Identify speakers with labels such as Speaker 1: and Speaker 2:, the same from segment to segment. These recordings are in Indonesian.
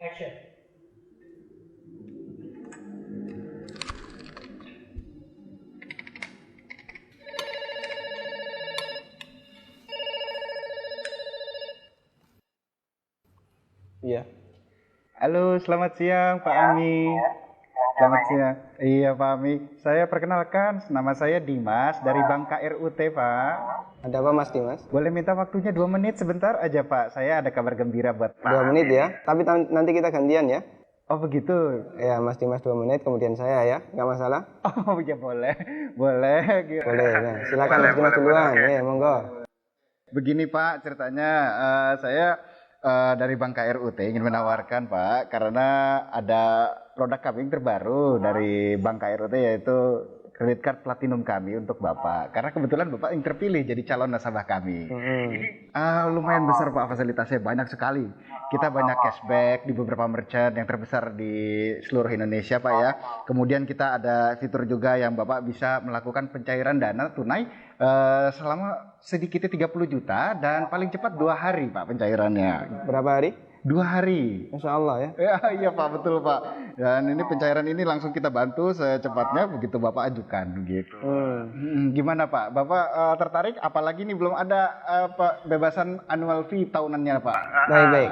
Speaker 1: Action.
Speaker 2: Iya. Halo, selamat siang Pak Ami. Selamat siang. Iya Pak Ami. Saya perkenalkan, nama saya Dimas dari Bank KRUT Pak.
Speaker 3: Ada apa Mas Dimas?
Speaker 2: Boleh minta waktunya 2 menit sebentar aja Pak. Saya ada kabar gembira buat Pak.
Speaker 3: 2 menit ya, tapi nanti kita gantian ya.
Speaker 2: Oh begitu.
Speaker 3: Ya Mas Dimas 2 menit, kemudian saya ya, nggak masalah?
Speaker 2: Oh ya boleh. Boleh.
Speaker 3: Boleh, nah, silakan Mas Dimas duluan, ya monggo.
Speaker 2: Begini Pak, ceritanya saya dari Bank KRUT ingin menawarkan Pak, karena ada produk kami yang terbaru dari Bank KRUT, yaitu credit card platinum kami untuk Bapak. Karena kebetulan Bapak yang terpilih jadi calon nasabah kami. Lumayan besar Pak fasilitasnya, banyak sekali. Kita banyak cashback di beberapa merchant yang terbesar di seluruh Indonesia Pak ya. Kemudian kita ada fitur juga yang Bapak bisa melakukan pencairan dana tunai selama sedikitnya 30 juta dan paling cepat 2 hari Pak pencairannya.
Speaker 3: Berapa hari?
Speaker 2: 2 hari.
Speaker 3: Masya Allah ya.
Speaker 2: Ya, iya Pak, betul Pak. Dan ini pencairan ini langsung kita bantu secepatnya begitu Bapak ajukan begitu. Gimana Pak? Bapak tertarik? Apalagi ini belum ada bebasan annual fee tahunannya Pak.
Speaker 3: Baik.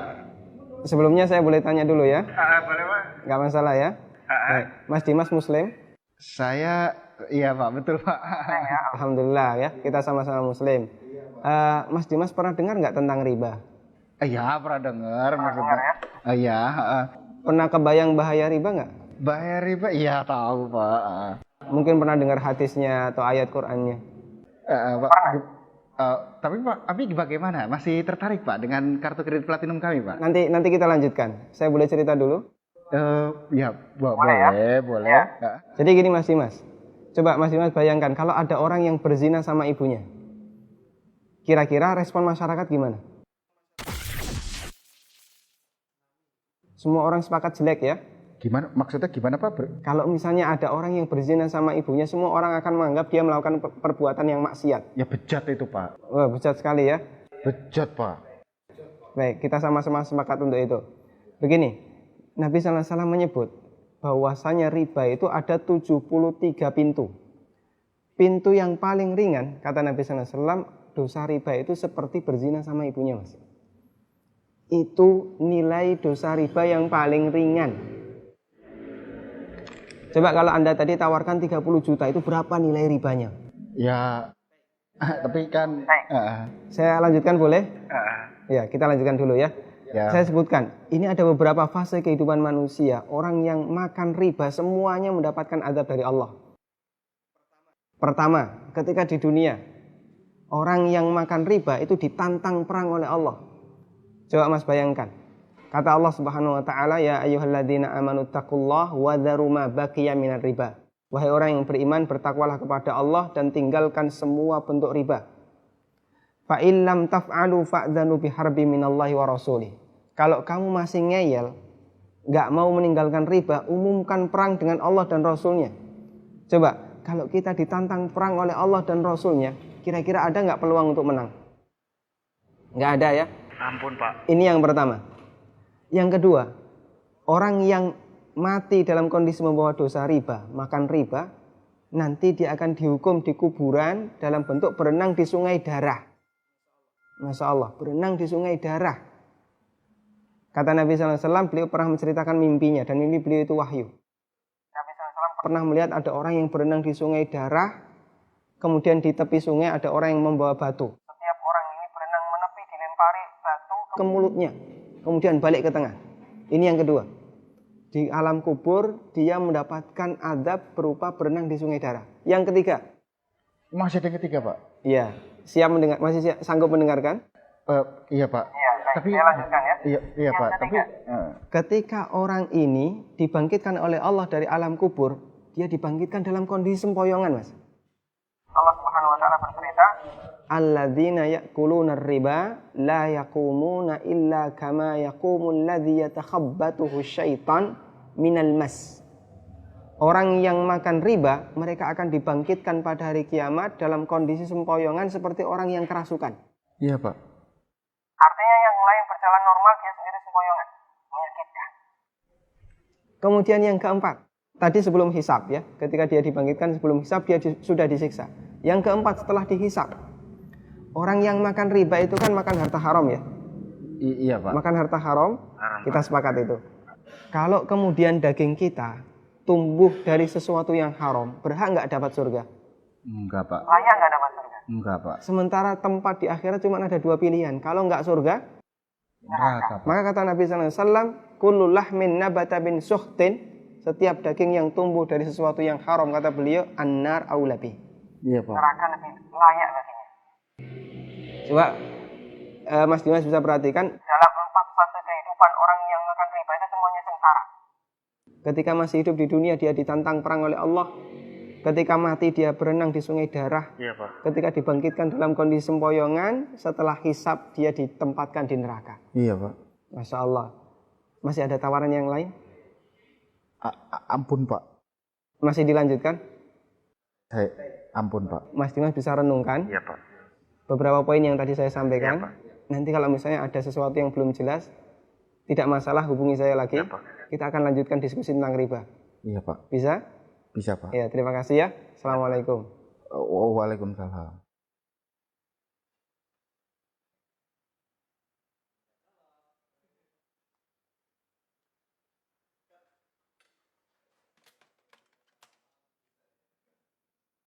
Speaker 3: Sebelumnya saya boleh tanya dulu ya?
Speaker 2: Boleh Pak.
Speaker 3: Nggak masalah ya? Baik. Mas Dimas Muslim?
Speaker 2: Saya, iya Pak, betul Pak.
Speaker 3: Alhamdulillah ya, kita sama-sama Muslim. Mas Dimas pernah dengar nggak tentang riba?
Speaker 2: Iya, pernah dengar maksudnya. Iya.
Speaker 3: Pernah kebayang bahaya riba nggak?
Speaker 2: Bahaya riba? Iya tahu Pak.
Speaker 3: Mungkin pernah dengar hadisnya atau ayat Qur'annya?
Speaker 2: Pak. Tapi Pak, Abi bagaimana? Masih tertarik Pak dengan kartu kredit platinum kami Pak?
Speaker 3: Nanti kita lanjutkan. Saya boleh cerita dulu?
Speaker 2: Ya boleh. Ya.
Speaker 3: Jadi gini Mas Dimas. Coba Mas Dimas bayangkan kalau ada orang yang berzina sama ibunya. Kira-kira respon masyarakat gimana? Semua orang sepakat jelek ya.
Speaker 2: Gimana? Maksudnya gimana Pak?
Speaker 3: Kalau misalnya ada orang yang berzina sama ibunya, semua orang akan menganggap dia melakukan perbuatan yang maksiat.
Speaker 2: Ya bejat itu Pak.
Speaker 3: Wah, bejat sekali ya.
Speaker 2: Bejat Pak.
Speaker 3: Baik, kita sama-sama sepakat untuk itu. Begini, Nabi SAW menyebut bahwasanya riba itu ada 73 pintu. Pintu yang paling ringan, kata Nabi SAW, dosa riba itu seperti berzina sama ibunya Mas. Itu nilai dosa riba yang paling ringan. Coba kalau Anda tadi tawarkan 30 juta, itu berapa nilai ribanya?
Speaker 2: Ya, tapi kan...
Speaker 3: Saya lanjutkan boleh? Ya, kita lanjutkan dulu ya. Saya sebutkan, ini ada beberapa fase kehidupan manusia. Orang yang makan riba semuanya mendapatkan azab dari Allah. Pertama, ketika di dunia, orang yang makan riba itu ditantang perang oleh Allah. Coba Mas bayangkan. Kata Allah Subhanahu wa taala, ya ayyuhalladzina amanu taqullaha wa dharu ma baqiya minar riba. Wahai orang yang beriman, bertakwalah kepada Allah dan tinggalkan semua bentuk riba. Fa in lam taf'alu fa'dzanu biharbi minallahi wa rasulih. Kalau kamu masih ngeyel, enggak mau meninggalkan riba, umumkan perang dengan Allah dan Rasulnya. Coba, kalau kita ditantang perang oleh Allah dan Rasulnya, kira-kira ada enggak peluang untuk menang? Enggak ada ya?
Speaker 2: Ampun Pak.
Speaker 3: Ini yang pertama. Yang kedua, orang yang mati dalam kondisi membawa dosa riba, makan riba, nanti dia akan dihukum di kuburan dalam bentuk berenang di sungai darah. Masya Allah, berenang di sungai darah. Kata Nabi SAW, beliau pernah menceritakan mimpinya, dan mimpi beliau itu wahyu. Nabi SAW pernah melihat ada orang yang berenang di sungai darah, kemudian di tepi sungai ada orang yang membawa batu. Setiap orang ini berenang menepi, dilempari batu ke mulutnya, kemudian balik ke tengah. Ini yang kedua. Di alam kubur, dia mendapatkan azab berupa berenang di sungai darah. Yang ketiga.
Speaker 2: Masih ada yang ketiga Pak?
Speaker 3: Iya. Siap mendengar? Masih sanggup mendengarkan?
Speaker 2: Iya Pak.
Speaker 3: Iya, tapi saya lanjutkan ya.
Speaker 2: Iya Pak. Tapi
Speaker 3: ketika orang ini dibangkitkan oleh Allah dari alam kubur, dia dibangkitkan dalam kondisi sempoyongan, Mas. Allah Subhanahu wa taala bercerita, alladzina ya'kuluna riba la yaqumuna illa kama yaqumul ladzi yatakhabbathu syaitan minal mas. Orang yang makan riba, mereka akan dibangkitkan pada hari kiamat dalam kondisi sempoyongan seperti orang yang kerasukan.
Speaker 2: Iya, Pak.
Speaker 3: Artinya yang lain berjalan normal, dia sendiri sempoyongan. Menyakitkan. Kemudian yang keempat, tadi sebelum hisab ya, ketika dia dibangkitkan sebelum hisab, dia sudah disiksa. Yang keempat setelah dihisab, orang yang makan riba itu kan makan harta haram ya.
Speaker 2: Iya, Pak.
Speaker 3: Makan harta haram, kita sepakat itu. Kalau kemudian daging kita tumbuh dari sesuatu yang haram, berhak nggak dapat surga?
Speaker 2: Enggak, Pak.
Speaker 3: Layak nggak dapat surga?
Speaker 2: Enggak, Pak.
Speaker 3: Sementara tempat di akhirat cuma ada dua pilihan. Kalau nggak surga,
Speaker 2: Neraka, Pak.
Speaker 3: maka kata Nabi SAW, kullu lahmin nabata bin suhtin, setiap daging yang tumbuh dari sesuatu yang haram, kata beliau, annar aulabi.
Speaker 2: Iya, Pak.
Speaker 3: Neraka lebih layak baginya. Coba Mas Dimas bisa perhatikan, dalam 4 fase kehidupan orang yang makan riba itu semuanya sengsara. Ketika masih hidup di dunia dia ditantang perang oleh Allah. Ketika mati dia berenang di sungai darah.
Speaker 2: Iya, Pak.
Speaker 3: Ketika dibangkitkan dalam kondisi sempoyongan, setelah hisab dia ditempatkan di neraka.
Speaker 2: Iya, Pak.
Speaker 3: Masya Allah. Masih ada tawaran yang lain?
Speaker 2: Ampun, Pak.
Speaker 3: Masih dilanjutkan?
Speaker 2: Ampun, Pak.
Speaker 3: Mas Dimas bisa renungkan
Speaker 2: Iya, Pak.
Speaker 3: beberapa poin yang tadi saya sampaikan.
Speaker 2: Iya, Pak.
Speaker 3: Nanti kalau misalnya ada sesuatu yang belum jelas, tidak masalah, hubungi saya lagi.
Speaker 2: Iya, Pak.
Speaker 3: Kita akan lanjutkan diskusi tentang riba.
Speaker 2: Iya, Pak.
Speaker 3: Bisa?
Speaker 2: Bisa, Pak.
Speaker 3: Ya, terima kasih ya. Assalamualaikum.
Speaker 2: Waalaikumsalam.